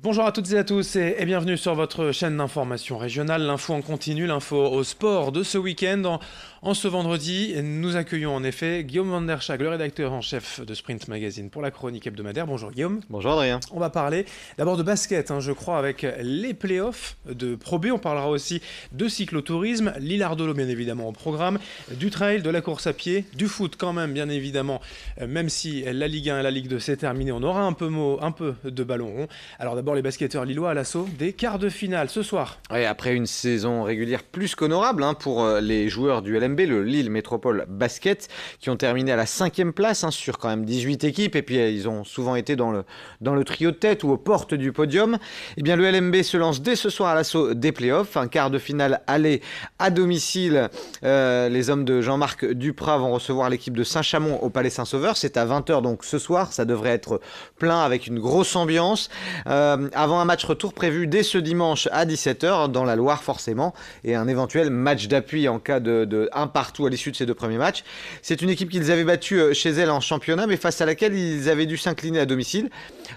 Bonjour à toutes et à tous et bienvenue sur votre chaîne d'information régionale, l'info en continu, l'info au sport de ce week-end. En ce vendredi, nous accueillons en effet Guillaume Van der Schaag, le rédacteur en chef de Sprint Magazine pour la chronique hebdomadaire. Bonjour Guillaume. Bonjour Adrien. On va parler d'abord de basket, je crois, avec les playoffs de Pro B. On parlera aussi de cyclotourisme, l'Hilardolo bien évidemment au programme, du trail, de la course à pied, du foot quand même bien évidemment, même si la Ligue 1 et la Ligue 2 s'est terminée, on aura un peu de ballon rond. Alors d'abord les basketteurs lillois à l'assaut des quarts de finale ce soir. Ouais, après une saison régulière plus qu'honorable pour les joueurs du LMB, le Lille Métropole Basket, qui ont terminé à la 5e place sur quand même 18 équipes, et puis ils ont souvent été dans le trio de tête ou aux portes du podium. Eh bien, le LMB se lance dès ce soir à l'assaut des playoffs, un quart de finale aller à domicile. Les hommes de Jean-Marc Duprat vont recevoir l'équipe de Saint-Chamond au Palais Saint-Sauveur. C'est à 20h donc ce soir, ça devrait être plein avec une grosse ambiance. Avant un match retour prévu dès ce dimanche à 17h dans la Loire forcément, et un éventuel match d'appui en cas de un partout à l'issue de ces deux premiers matchs. C'est une équipe qu'ils avaient battue chez elle en championnat, mais face à laquelle ils avaient dû s'incliner à domicile.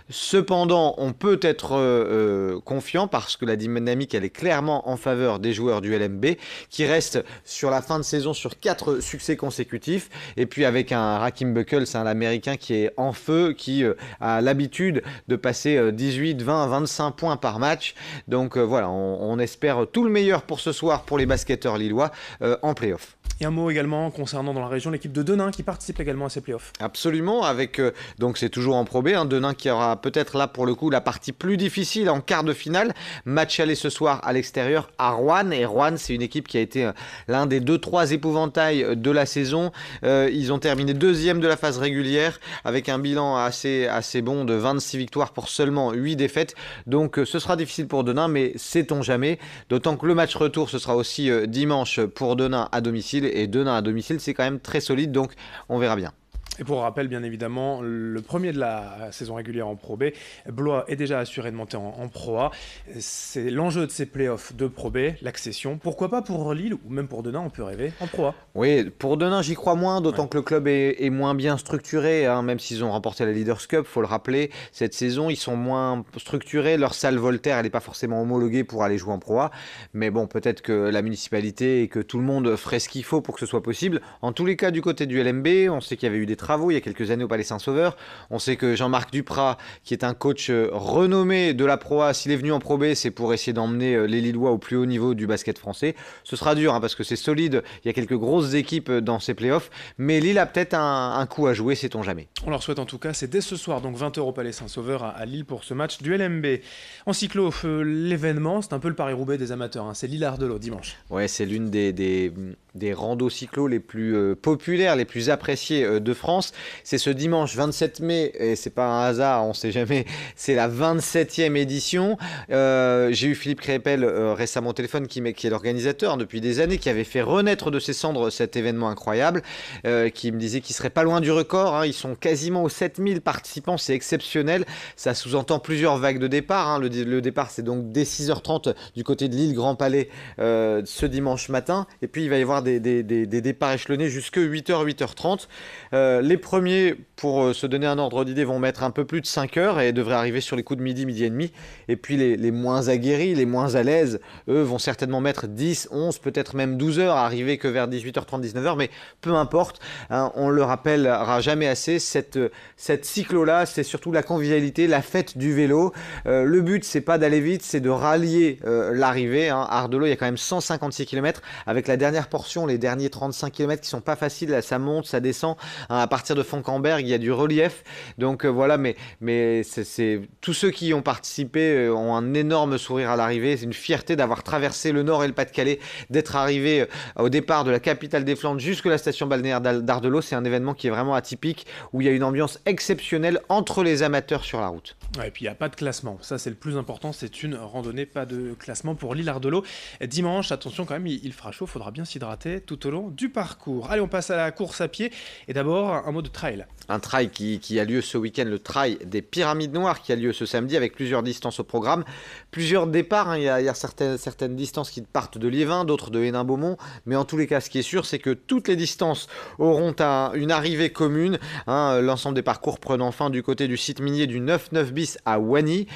Cependant, on peut être confiant parce que la dynamique elle est clairement en faveur des joueurs du LMB qui restent sur la fin de saison sur 4 succès consécutifs, et puis avec un Rakim Buckles, l'américain qui est en feu, qui a l'habitude de passer 18, 20, 25 points par match. Donc voilà, on espère tout le meilleur pour ce soir pour les basketteurs lillois en play-off. Et un mot également concernant dans la région l'équipe de Denain qui participe également à ces playoffs. Absolument, avec donc c'est toujours en Pro B, Denain qui aura peut-être là pour le coup la partie plus difficile en quart de finale. Match aller ce soir à l'extérieur à Roanne, et Roanne c'est une équipe qui a été l'un des 2-3 épouvantails de la saison. Ils ont terminé deuxième de la phase régulière avec un bilan assez bon de 26 victoires pour seulement 8 défaites. Donc ce sera difficile pour Denain, mais sait-on jamais, d'autant que le match retour ce sera aussi dimanche pour Denain à domicile, et Denain à domicile c'est quand même très solide, donc on verra bien. Et pour rappel, bien évidemment, le premier de la saison régulière en Pro B, Blois est déjà assuré de monter en Pro A. C'est l'enjeu de ces playoffs de Pro B, l'accession. Pourquoi pas pour Lille ou même pour Denain, on peut rêver en Pro A. Oui, pour Denain, j'y crois moins, d'autant que le club est moins bien structuré, même s'ils ont remporté la Leaders Cup, faut le rappeler. Cette saison, ils sont moins structurés. Leur salle Voltaire, elle n'est pas forcément homologuée pour aller jouer en Pro A. Mais bon, peut-être que la municipalité et que tout le monde ferait ce qu'il faut pour que ce soit possible. En tous les cas, du côté du LMB, on sait qu'il y avait eu des travaux il y a quelques années au Palais Saint-Sauveur. On sait que Jean-Marc Duprat, qui est un coach renommé de la Pro A, s'il est venu en Pro B, c'est pour essayer d'emmener les Lillois au plus haut niveau du basket français. Ce sera dur parce que c'est solide, il y a quelques grosses équipes dans ces playoffs, mais Lille a peut-être un coup à jouer, sait-on jamais. On leur souhaite en tout cas, c'est dès ce soir, donc 20h au Palais Saint-Sauveur à Lille pour ce match du LMB. En cyclo, l'événement, c'est un peu le Paris-Roubaix des amateurs, c'est l'Hilardolo dimanche. Ouais, c'est l'une des randos cyclo les plus populaires, les plus appréciées de France. C'est ce dimanche 27 mai, et c'est pas un hasard, on sait jamais, c'est la 27e édition. J'ai eu Philippe Crépel récemment au téléphone, qui est l'organisateur depuis des années, qui avait fait renaître de ses cendres cet événement incroyable, qui me disait qu'il serait pas loin du record. Ils sont quasiment aux 7000 participants, c'est exceptionnel. Ça sous-entend plusieurs vagues de départ. Le départ, c'est donc dès 6h30 du côté de Lille Grand Palais ce dimanche matin, et puis il va y avoir des départs échelonnés jusqu'à 8h, 8h30. Les premiers, pour se donner un ordre d'idée, vont mettre un peu plus de 5 heures et devraient arriver sur les coups de midi, midi et demi. Et puis les moins aguerris, les moins à l'aise, eux vont certainement mettre 10, 11, peut-être même 12 heures, arriver que vers 18h30, 19h, mais peu importe. On le rappellera jamais assez, cette cyclo-là, c'est surtout la convivialité, la fête du vélo. Le but, c'est pas d'aller vite, c'est de rallier l'arrivée. À Ardelo, il y a quand même 156 km, avec la dernière portion, les derniers 35 km qui sont pas faciles, ça monte, ça descend. À partir de Fonkenberg, il y a du relief. Donc voilà, mais c'est tous ceux qui y ont participé ont un énorme sourire à l'arrivée. C'est une fierté d'avoir traversé le Nord et le Pas-de-Calais, d'être arrivé au départ de la capitale des Flandres jusque la station balnéaire d'Ardelo. C'est un événement qui est vraiment atypique, où il y a une ambiance exceptionnelle entre les amateurs sur la route. Ouais, et puis il n'y a pas de classement, ça c'est le plus important, c'est une randonnée, pas de classement pour l'Hilardolo. Dimanche, attention quand même, il fera chaud, il faudra bien s'hydrater. emprunter tout au long du parcours. Allez, on passe à la course à pied. Et d'abord, un mot de trail. Un trail qui a lieu ce week-end, le trail des Pyramides Noires, qui a lieu ce samedi avec plusieurs distances au programme. Plusieurs départs, hein. Il y a certaines distances qui partent de Liévin, d'autres de Hénin-Beaumont. Mais en tous les cas, ce qui est sûr, c'est que toutes les distances auront une arrivée commune. Hein. L'ensemble des parcours prenant fin du côté du site minier du 9-9 bis à Wany.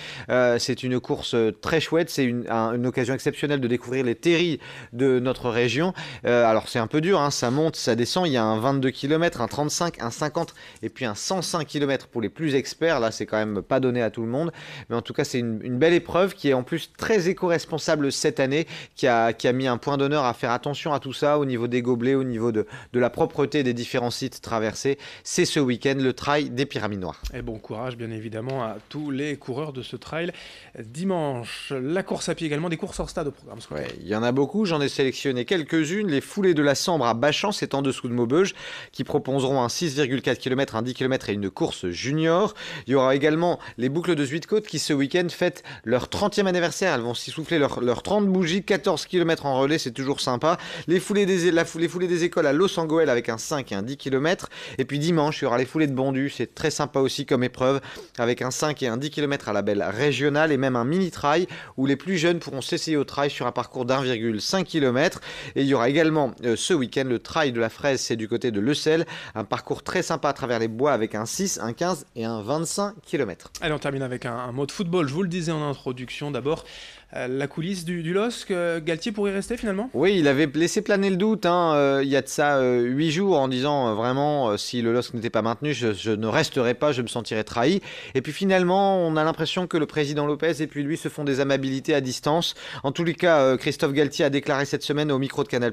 C'est une course très chouette. C'est une occasion exceptionnelle de découvrir les terris de notre région. Alors c'est un peu dur, hein. Ça monte, ça descend. Il y a un 22 km, un 35, un 50 et puis un 105 km pour les plus experts. Là, c'est quand même pas donné à tout le monde. Mais en tout cas, c'est une belle épreuve qui est en plus très éco-responsable cette année, qui a mis un point d'honneur à faire attention à tout ça au niveau des gobelets, au niveau de la propreté des différents sites traversés. C'est ce week-end le trail des Pyramides Noires. Et bon courage, bien évidemment, à tous les coureurs de ce trail. Dimanche, la course à pied également, des courses hors stade au programme. Ouais, il y en a beaucoup, j'en ai sélectionné quelques-unes. Les foulées de la Sambre à Bachan, c'est en dessous de Maubeuge, qui proposeront un 6,4 km, un 10 km et une course junior. Il y aura également les boucles de Zuidcote qui ce week-end fêtent leur 30e anniversaire. Elles vont s'y souffler leurs 30 bougies, 14 km en relais, c'est toujours sympa. Les foulées des écoles à Los Angoel avec un 5 et un 10 km. Et puis dimanche, il y aura les foulées de Bondu, c'est très sympa aussi comme épreuve, avec un 5 et un 10 km à la belle régionale et même un mini-trail où les plus jeunes pourront s'essayer au trail sur un parcours d'1,5 km. Et il y aura également ce week-end le trail de la Fraise, c'est du côté de Lecel, un parcours très sympa à travers les bois avec un 6, un 15 et un 25 km. Allez, on termine avec un mot de football. Je vous le disais en introduction d'abord. La coulisse du LOSC, Galtier pourrait rester finalement ? Oui, il avait laissé planer le doute, hein, il y a de ça 8 jours en disant vraiment si le LOSC n'était pas maintenu, je ne resterai pas, je me sentirais trahi. Et puis finalement, on a l'impression que le président Lopez et puis lui se font des amabilités à distance. En tous les cas, Christophe Galtier a déclaré cette semaine au micro de Canal+,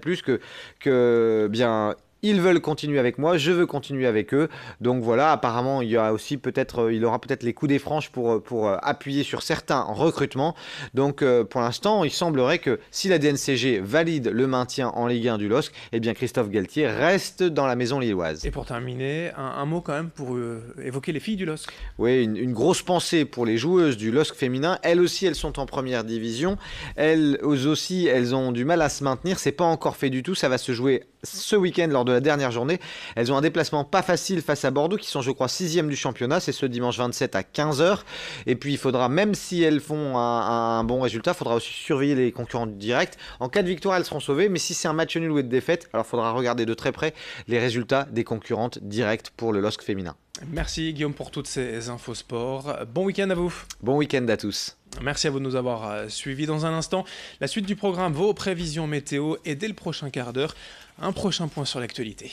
que bien... Ils veulent continuer avec moi, je veux continuer avec eux. Donc voilà, apparemment, il aura peut-être les coups des franches pour appuyer sur certains recrutements. Donc pour l'instant, il semblerait que si la DNCG valide le maintien en Ligue 1 du LOSC, eh bien Christophe Galtier reste dans la maison lilloise. Et pour terminer, un mot quand même pour évoquer les filles du LOSC. Oui, une grosse pensée pour les joueuses du LOSC féminin. Elles aussi, elles sont en première division. Elles aussi, elles ont du mal à se maintenir. C'est pas encore fait du tout. Ça va se jouer ce week-end lors de la dernière journée. Elles ont un déplacement pas facile face à Bordeaux qui sont je crois 6e du championnat, c'est ce dimanche 27 à 15h. Et puis il faudra, même si elles font un bon résultat, il faudra aussi surveiller les concurrents directs. En cas de victoire, elles seront sauvées, mais si c'est un match nul ou de défaite, alors il faudra regarder de très près les résultats des concurrentes directes pour le LOSC féminin. Merci Guillaume pour toutes ces infos sport. Bon week-end à vous. Bon week-end à tous. Merci à vous de nous avoir suivis. Dans un instant, la suite du programme, vos prévisions météo et dès le prochain quart d'heure, un prochain point sur l'actualité.